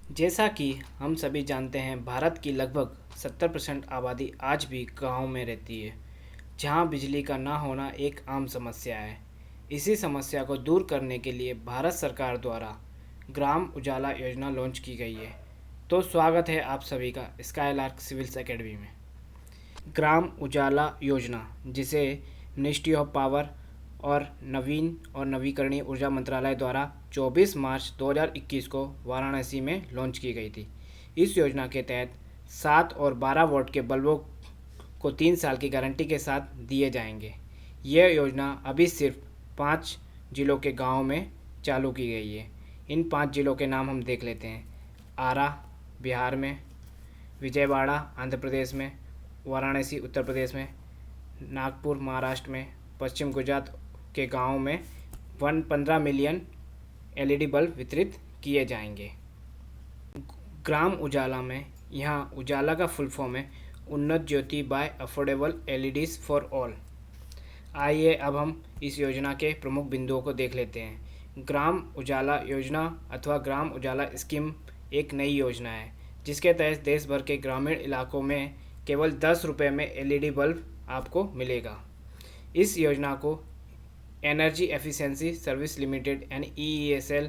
जैसा कि हम सभी जानते हैं, भारत की लगभग 70% आबादी आज भी गाँव में रहती है, जहां बिजली का ना होना एक आम समस्या है। इसी समस्या को दूर करने के लिए भारत सरकार द्वारा ग्राम उजाला योजना लॉन्च की गई है। तो स्वागत है आप सभी का स्काईलार्क सिविल्स एकेडमी में। ग्राम उजाला योजना, जिसे मिनिस्ट्री ऑफ पावर और नवीन और नवीकरणीय ऊर्जा मंत्रालय द्वारा 24 मार्च 2021 को वाराणसी में लॉन्च की गई थी। इस योजना के तहत 7 और 12 वोल्ट के बल्बों को 3 साल की गारंटी के साथ दिए जाएंगे। यह योजना अभी सिर्फ 5 जिलों के गाँव में चालू की गई है। इन 5 जिलों के नाम हम देख लेते हैं। आरा बिहार में, विजयवाड़ा आंध्र प्रदेश में, वाराणसी उत्तर प्रदेश में, नागपुर महाराष्ट्र में, पश्चिम गुजरात के गाँव में 15 मिलियन एलईडी बल्ब वितरित किए जाएंगे। ग्राम उजाला में यहाँ उजाला का फुल फॉर्म है Unnat Jyoti by affordable LEDs for all. आइए अब हम इस योजना के प्रमुख बिंदुओं को देख लेते हैं। ग्राम उजाला योजना अथवा ग्राम उजाला स्कीम एक नई योजना है जिसके तहत देश भर के ग्रामीण इलाकों में केवल 10 रुपये में एलईडी बल्ब आपको मिलेगा। इस योजना को एनर्जी एफिशिएंसी सर्विस लिमिटेड यानी EESL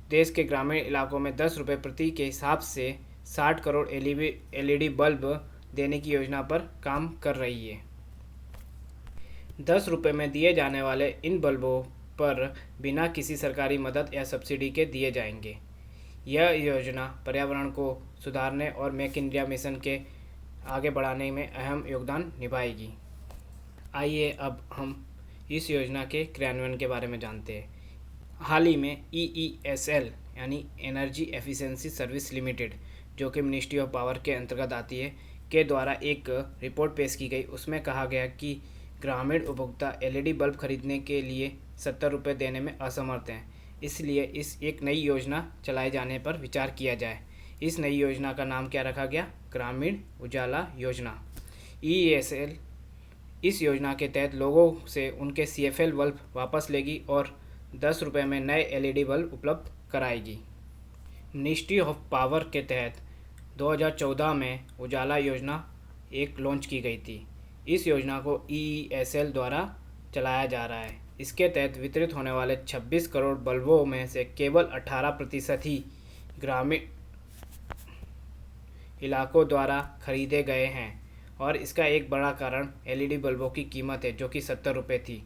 देश के ग्रामीण इलाकों में 10 रुपये प्रति के हिसाब से 60 करोड़ एलईडी बल्ब देने की योजना पर काम कर रही है। 10 रुपये में दिए जाने वाले इन बल्बों पर बिना किसी सरकारी मदद या सब्सिडी के दिए जाएंगे। यह योजना पर्यावरण को सुधारने और मेक इन इंडिया मिशन के आगे बढ़ाने में अहम योगदान निभाएगी। आइए अब हम इस योजना के क्रियान्वयन के बारे में जानते हैं। हाल ही में EESL यानी एनर्जी एफिशिएंसी सर्विस लिमिटेड, जो कि मिनिस्ट्री ऑफ पावर के अंतर्गत आती है, के द्वारा एक रिपोर्ट पेश की गई। उसमें कहा गया कि ग्रामीण उपभोक्ता एलईडी बल्ब खरीदने के लिए 70 रुपये देने में असमर्थ हैं। इसलिए इस एक नई योजना चलाए जाने पर विचार किया जाए। इस नई योजना का नाम क्या रखा गया? ग्रामीण उजाला योजना। EESL इस योजना के तहत लोगों से उनके CFL बल्ब वापस लेगी और 10 रुपये में नए एलईडी बल्ब उपलब्ध कराएगी। मिनिस्ट्री ऑफ पावर के तहत 2014 में उजाला योजना एक लॉन्च की गई थी। इस योजना को EESL द्वारा चलाया जा रहा है। इसके तहत वितरित होने वाले 26 करोड़ बल्बों में से केवल 18% ही ग्रामीण इलाकों द्वारा खरीदे गए हैं और इसका एक बड़ा कारण एलईडी बल्बों की कीमत है, जो कि 70 रुपये थी।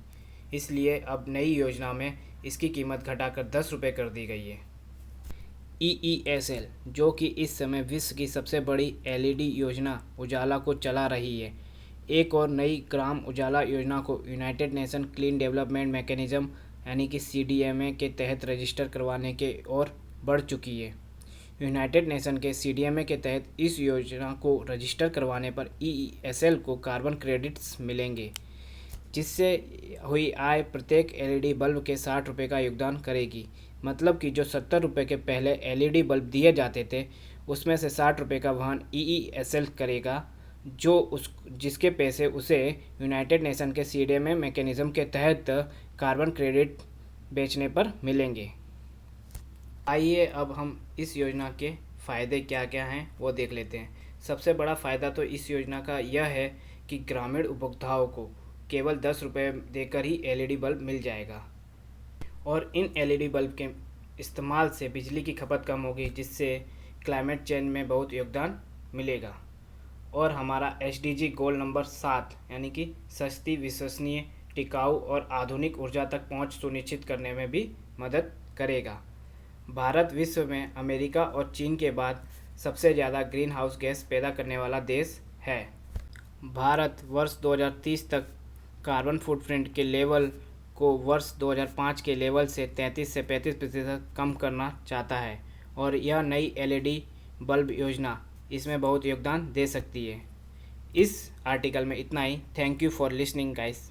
इसलिए अब नई योजना में इसकी कीमत घटाकर 10 रुपये कर दी गई है। EESL, जो कि इस समय विश्व की सबसे बड़ी एलईडी योजना उजाला को चला रही है, एक और नई ग्राम उजाला योजना को United nation clean development mechanism यानी कि CDMA के तहत रजिस्टर करवाने के ओर बढ़ चुकी है। यूनाइटेड नेशन के CDMA के तहत इस योजना को रजिस्टर करवाने पर EESL को कार्बन क्रेडिट्स मिलेंगे, जिससे हुई आय प्रत्येक एलईडी बल्ब के 60 रुपये का योगदान करेगी। मतलब कि जो 70 रुपये के पहले एलईडी बल्ब दिए जाते थे, उसमें से 60 रुपये का वहन EESL करेगा, जिसके पैसे उसे यूनाइटेड नेशन के CDMA मैकेनिज्म के तहत कार्बन क्रेडिट बेचने पर मिलेंगे। आइए अब हम इस योजना के फ़ायदे क्या क्या हैं वो देख लेते हैं। सबसे बड़ा फ़ायदा तो इस योजना का यह है कि ग्रामीण उपभोक्ताओं को केवल 10 रुपये देकर ही एलईडी बल्ब मिल जाएगा और इन एलईडी बल्ब के इस्तेमाल से बिजली की खपत कम होगी, जिससे क्लाइमेट चेंज में बहुत योगदान मिलेगा। और हमारा SDG गोल नंबर 7 यानी कि सस्ती, विश्वसनीय, टिकाऊ और आधुनिक ऊर्जा तक पहुंच सुनिश्चित करने में भी मदद करेगा। भारत विश्व में अमेरिका और चीन के बाद सबसे ज़्यादा ग्रीन हाउस गैस पैदा करने वाला देश है। भारत वर्ष 2030 तक कार्बन फुटप्रिंट के लेवल को वर्ष 2005 के लेवल से 33 से 35% कम करना चाहता है और यह नई एलईडी बल्ब योजना इसमें बहुत योगदान दे सकती है। इस आर्टिकल में इतना ही। Thank you for listening guys.